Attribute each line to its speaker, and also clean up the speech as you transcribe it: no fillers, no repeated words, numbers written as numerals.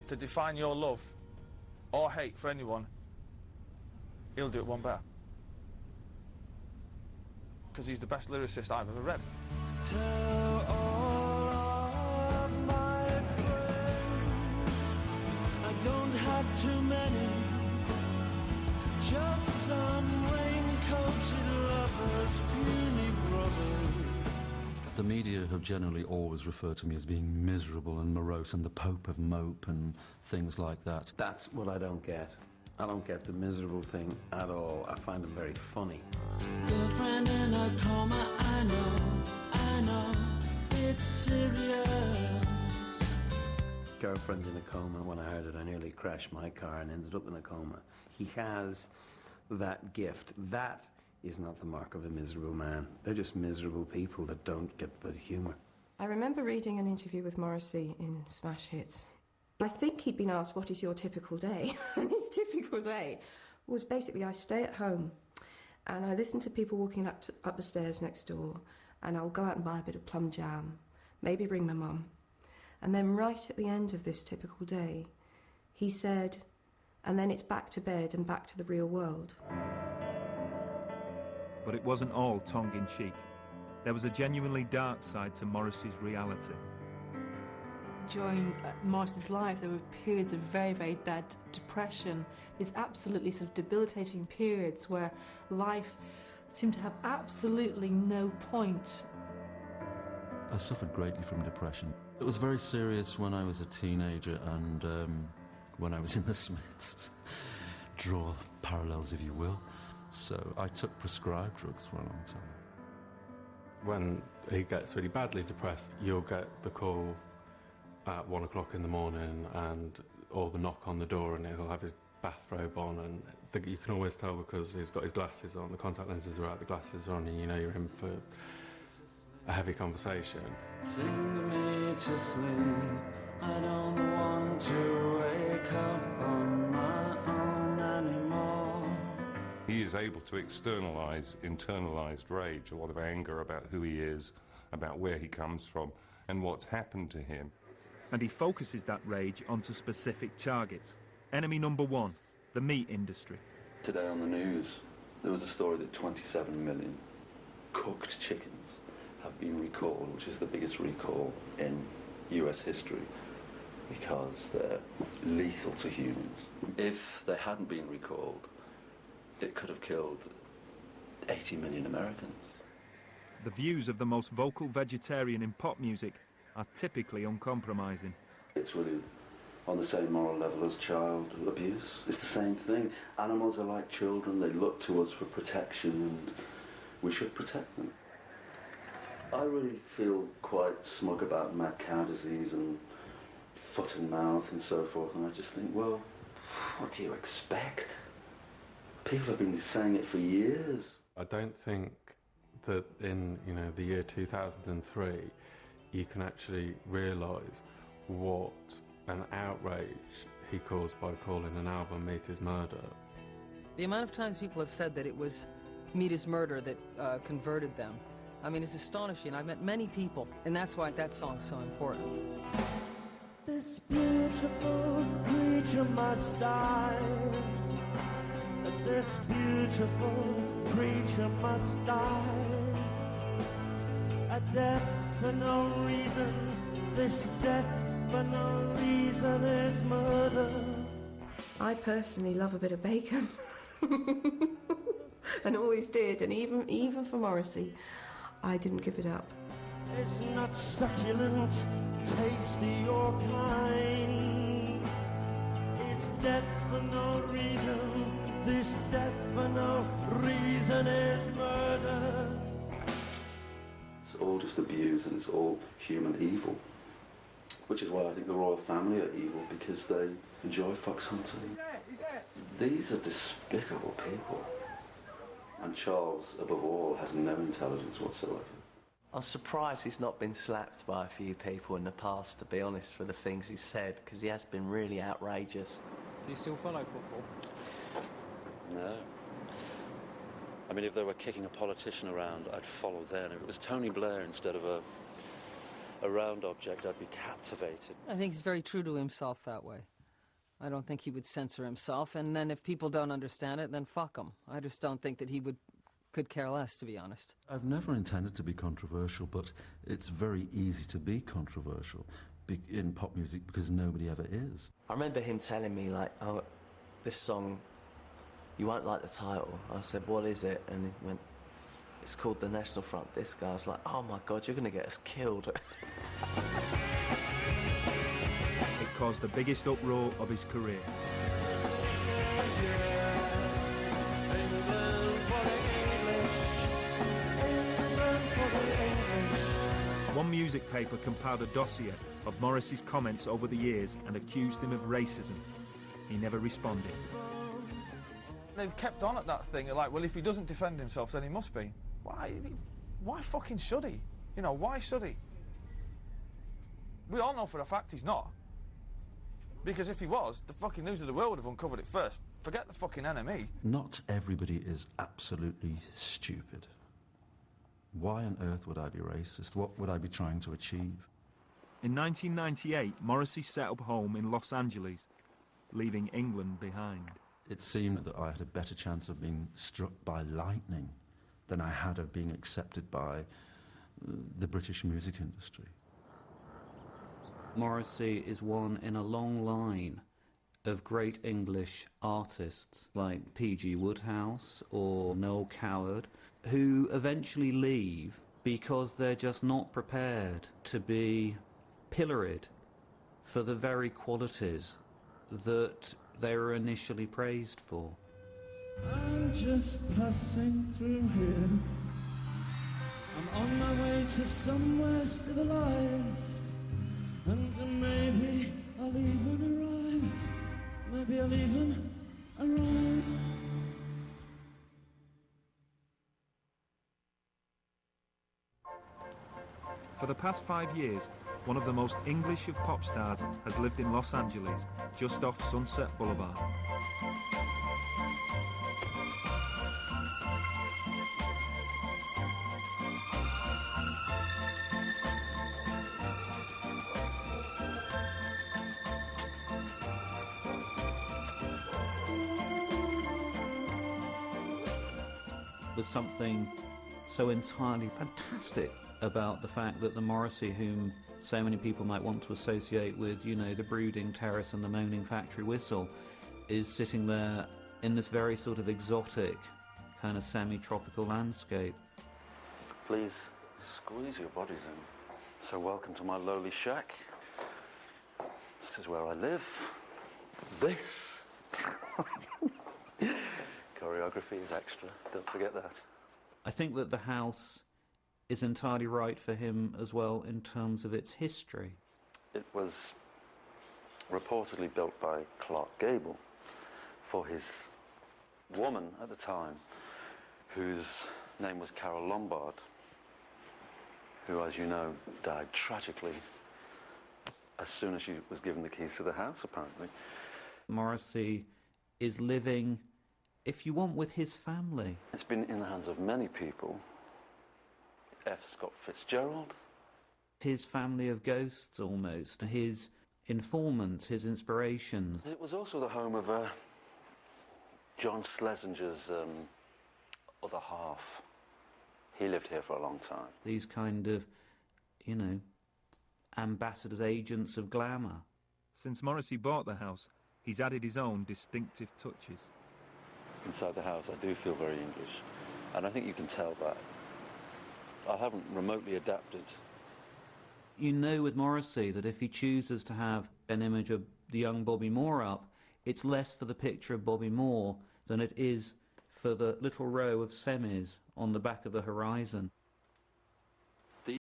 Speaker 1: to define your love or hate for anyone, he'll do it one better. Because he's the best lyricist I've ever read.
Speaker 2: To all of my friends, I don't have too many, just some rain-coated lovers, puny brothers.
Speaker 3: The media have generally always referred to me as being miserable and morose and the Pope of Mope and things like that.
Speaker 4: That's what I don't get. I don't get the miserable thing at all. I find them very funny.
Speaker 2: Girlfriend in a coma, I know, it's serious.
Speaker 4: Girlfriend in a coma, when I heard it, I nearly crashed my car and ended up in a coma. He has that gift. That is not the mark of a miserable man. They're just miserable people that don't get the humour.
Speaker 5: I remember reading an interview with Morrissey in Smash Hits. I think he'd been asked, what is your typical day? And his typical day was basically, I stay at home and I listen to people walking up the stairs next door, and I'll go out and buy a bit of plum jam, maybe bring my mum. And then right at the end of this typical day, he said, and then it's back to bed and back to the real world.
Speaker 6: But it wasn't all tongue-in-cheek. There was a genuinely dark side to Morrissey's reality.
Speaker 7: During Morrissey's life, there were periods of very, very bad depression. These absolutely sort of debilitating periods where life seemed to have absolutely no point.
Speaker 3: I suffered greatly from depression. It was very serious when I was a teenager and when I was in the Smiths. Draw parallels, if you will. So I took prescribed drugs for a long time.
Speaker 8: When he gets really badly depressed, you'll get the call at 1 o'clock in the morning or the knock on the door, and he'll have his bathrobe on, and you can always tell because he's got his glasses on, the contact lenses are out, the glasses are on, and you know you're in for a heavy conversation.
Speaker 2: Sing me to sleep, I don't want to wake up on my own anymore.
Speaker 9: He is able to externalise internalised rage, a lot of anger about who he is, about where he comes from, and what's happened to him.
Speaker 6: And he focuses that rage onto specific targets. Enemy number one, the meat industry.
Speaker 10: Today on the news, there was a story that 27 million cooked chickens have been recalled, which is the biggest recall in US history, because they're lethal to humans. If they hadn't been recalled, it could have killed 80 million Americans.
Speaker 6: The views of the most vocal vegetarian in pop music are typically uncompromising.
Speaker 10: It's really on the same moral level as child abuse. It's the same thing. Animals are like children. They look to us for protection, and we should protect them. I really feel quite smug about mad cow disease and foot and mouth and so forth, and I just think, well, what do you expect? People have been saying it for years.
Speaker 8: I don't think that in the year 2003 you can actually realise what an outrage he caused by calling an album Meat is Murder.
Speaker 11: The amount of times people have said that it was Meat is Murder that converted them, I mean, it's astonishing. I've met many people, and that's why that song's so important.
Speaker 2: This beautiful creature must die. This beautiful creature must die. A death for no reason. This death for no reason is murder.
Speaker 5: I personally love a bit of bacon. And always did, and even for Morrissey, I didn't give it up.
Speaker 2: It's not succulent, tasty or kind. It's death for no reason. This death for no reason is murder.
Speaker 10: It's all just abuse, and it's all human evil. Which is why I think the royal family are evil, because they enjoy fox hunting. These are despicable people. And Charles, above all, has no intelligence whatsoever.
Speaker 12: I'm surprised he's not been slapped by a few people in the past, to be honest, for the things he's said, because he has been really outrageous.
Speaker 13: Do you still follow football?
Speaker 10: No. I mean, if they were kicking a politician around, I'd follow them. If it was Tony Blair instead of a round object, I'd be captivated.
Speaker 11: I think he's very true to himself that way. I don't think he would censor himself, and then if people don't understand it, then fuck him. I just don't think that he could care less, to be honest.
Speaker 3: I've never intended to be controversial, but it's very easy to be controversial in pop music because nobody ever is.
Speaker 12: I remember him telling me, like, oh, this song, you won't like the title. I said, what is it? And he went, it's called The National Front Disco. I was like, oh my God, you're going to get us killed.
Speaker 6: It caused the biggest uproar of his career. One music paper compiled a dossier of Morrissey's comments over the years and accused him of racism. He never responded.
Speaker 1: They've kept on at that thing, like, well, if he doesn't defend himself, then he must be. Why fucking should he? You know, why should he? We all know for a fact he's not. Because if he was, the fucking News of the World would have uncovered it first. Forget the fucking NME.
Speaker 3: Not everybody is absolutely stupid. Why on earth would I be racist? What would I be trying to achieve?
Speaker 6: In 1998, Morrissey set up home in Los Angeles, leaving England behind.
Speaker 3: It seemed that I had a better chance of being struck by lightning than I had of being accepted by the British music industry.
Speaker 13: Morrissey is one in a long line of great English artists like P.G. Wodehouse or Noel Coward, who eventually leave because they're just not prepared to be pilloried for the very qualities that they were initially praised for.
Speaker 2: I'm just passing through here. I'm on my way to somewhere civilized, and maybe I'll even arrive. Maybe I'll even arrive.
Speaker 6: For the past 5 years, one of the most English of pop stars has lived in Los Angeles, just off Sunset Boulevard.
Speaker 13: There's something so entirely fantastic about the fact that the Morrissey, whom so many people might want to associate with, you know, the brooding terrace and the moaning factory whistle, is sitting there in this very sort of exotic, kind of semi-tropical landscape.
Speaker 10: Please squeeze your bodies in. So welcome to my lowly shack. This is where I live. This. Choreography is extra, don't forget that.
Speaker 13: I think that the house is entirely right for him as well in terms of its history.
Speaker 10: It was reportedly built by Clark Gable for his woman at the time, whose name was Carol Lombard, who, as you know, died tragically as soon as she was given the keys to the house, apparently.
Speaker 13: Morrissey is living, if you want, with his family.
Speaker 10: It's been in the hands of many people. F. Scott Fitzgerald.
Speaker 13: His family of ghosts, almost. His informants, his inspirations.
Speaker 10: It was also the home of John Schlesinger's other half. He lived here for a long time.
Speaker 13: These kind of, you know, ambassadors, agents of glamour.
Speaker 6: Since Morrissey bought the house, he's added his own distinctive touches.
Speaker 10: Inside the house, I do feel very English, and I think you can tell that. I haven't remotely adapted.
Speaker 13: You know with Morrissey that if he chooses to have an image of the young Bobby Moore up, it's less for the picture of Bobby Moore than it is for the little row of semis on the back of the horizon.